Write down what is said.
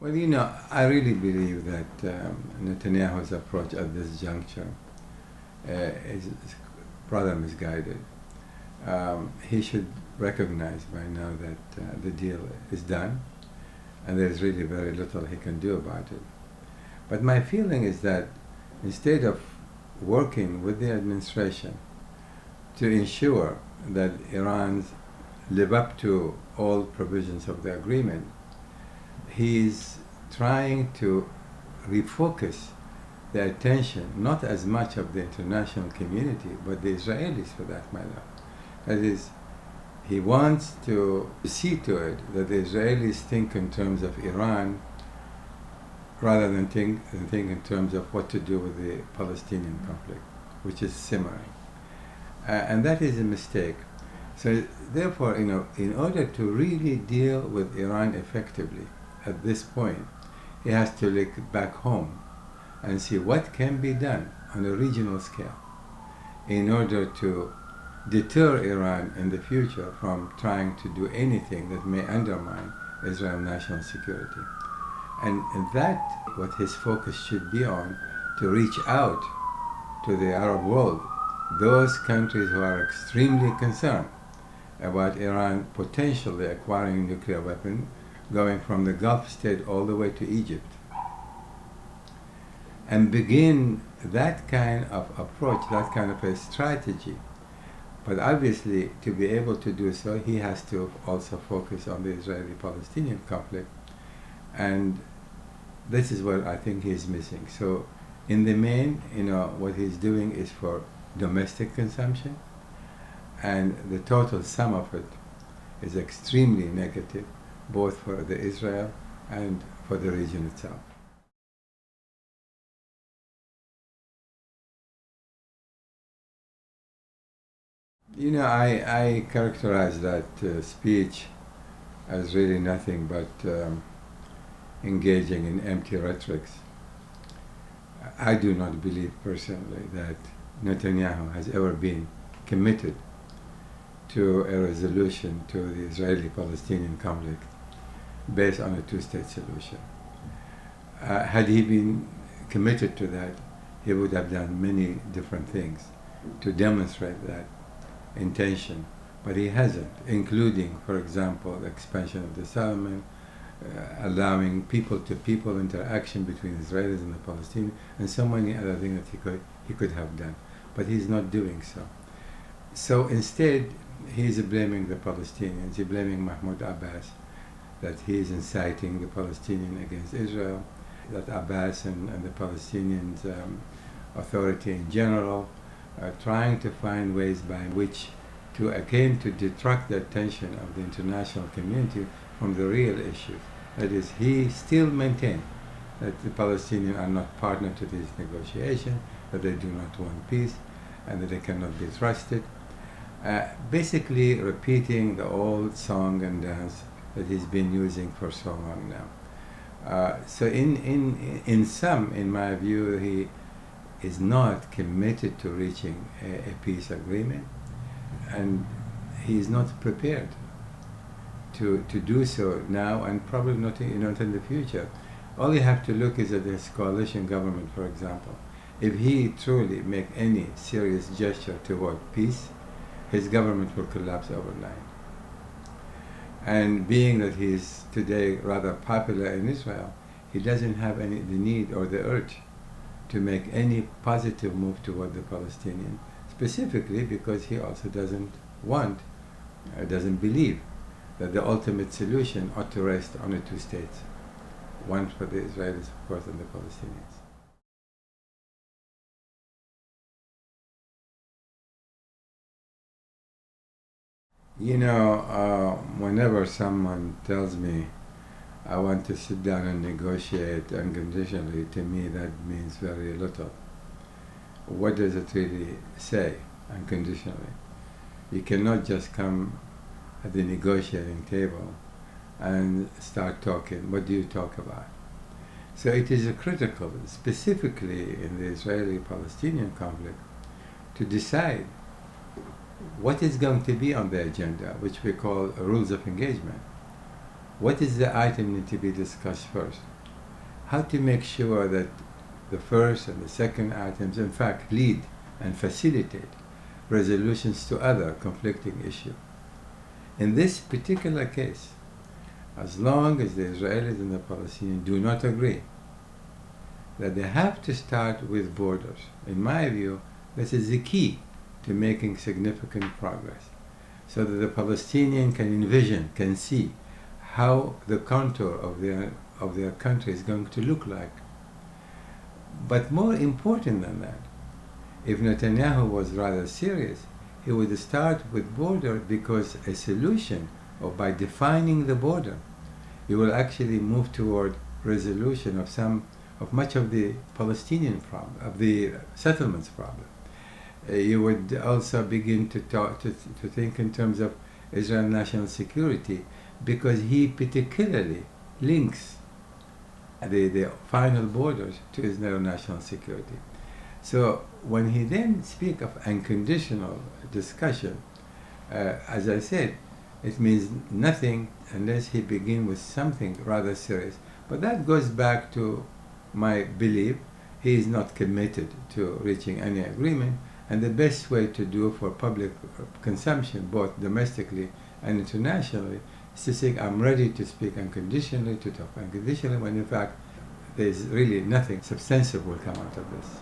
Well, I really believe that Netanyahu's approach at this juncture is rather misguided. He should recognize by now that the deal is done, and there's really very little he can do about it. But my feeling is that instead of working with the administration to ensure that Iran live up to all provisions of the agreement, he's trying to refocus the attention, not as much of the international community, but the Israelis for that matter. That is, he wants to see to it that the Israelis think in terms of Iran rather than think in terms of what to do with the Palestinian conflict, which is simmering. And that is a mistake. So therefore, in order to really deal with Iran effectively at this point, he has to look back home and see what can be done on a regional scale in order to deter Iran in the future from trying to do anything that may undermine Israel's national security. And that what his focus should be on, to reach out to the Arab world, those countries who are extremely concerned about Iran potentially acquiring a nuclear weapon, going from the Gulf state all the way to Egypt, and begin that kind of approach, that kind of a strategy. But obviously, to be able to do so, he has to also focus on the Israeli-Palestinian conflict, and this is what I think he's missing. So in the main, what he's doing is for domestic consumption, and the total sum of it is extremely negative, both for the Israel and for the region itself. I characterize that speech as really nothing but engaging in empty rhetorics. I do not believe personally that Netanyahu has ever been committed to a resolution to the Israeli-Palestinian conflict based on a two-state solution. Had he been committed to that, he would have done many different things to demonstrate that intention, but he hasn't, including, for example, the expansion of the settlement, allowing people-to-people interaction between Israelis and the Palestinians, and so many other things that he could have done. But he's not doing so. So instead, he's blaming the Palestinians. He's blaming Mahmoud Abbas, that he is inciting the Palestinians against Israel, that Abbas and the Palestinians authority in general are trying to find ways by which to, again, to detract the attention of the international community from the real issues. That is, he still maintains that the Palestinians are not partner to this negotiation, that they do not want peace, and that they cannot be trusted. Basically repeating the old song and dance that he's been using for so long now. So in sum, in my view, he is not committed to reaching a peace agreement, and he is not prepared to do so now, and probably not in the future. All you have to look is at his coalition government, for example. If he truly make any serious gesture toward peace, his government will collapse overnight. And being that he is today rather popular in Israel, he doesn't have the need or the urge to make any positive move toward the Palestinian, specifically because he also doesn't believe that the ultimate solution ought to rest on the two states, one for the Israelis, of course, and the Palestinians. Whenever someone tells me I want to sit down and negotiate unconditionally, to me that means very little. What does it really say, unconditionally? You cannot just come at the negotiating table and start talking. What do you talk about? So it is critical, specifically in the Israeli-Palestinian conflict, to decide what is going to be on the agenda, which we call rules of engagement. what is the item need to be discussed first? How to make sure that the first and the second items, in fact, lead and facilitate resolutions to other conflicting issues. In this particular case, as long as the Israelis and the Palestinians do not agree that they have to start with borders, in my view, this is the key to making significant progress, so that the Palestinian can envision, can see how the contour of their country is going to look like. But more important than that, if Netanyahu was rather serious, he would start with border, because a solution, or by defining the border, you will actually move toward resolution of much of the Palestinian problem, of the settlements problem. You would also begin to think in terms of Israel national security, because he particularly links the final borders to Israel national security. So when he then speaks of unconditional discussion, as I said, it means nothing unless he begins with something rather serious. But that goes back to my belief he is not committed to reaching any agreement, and the best way to do for public consumption, both domestically and internationally, is to say, I'm ready to speak unconditionally, to talk unconditionally, when in fact there's really nothing substantive will come out of this.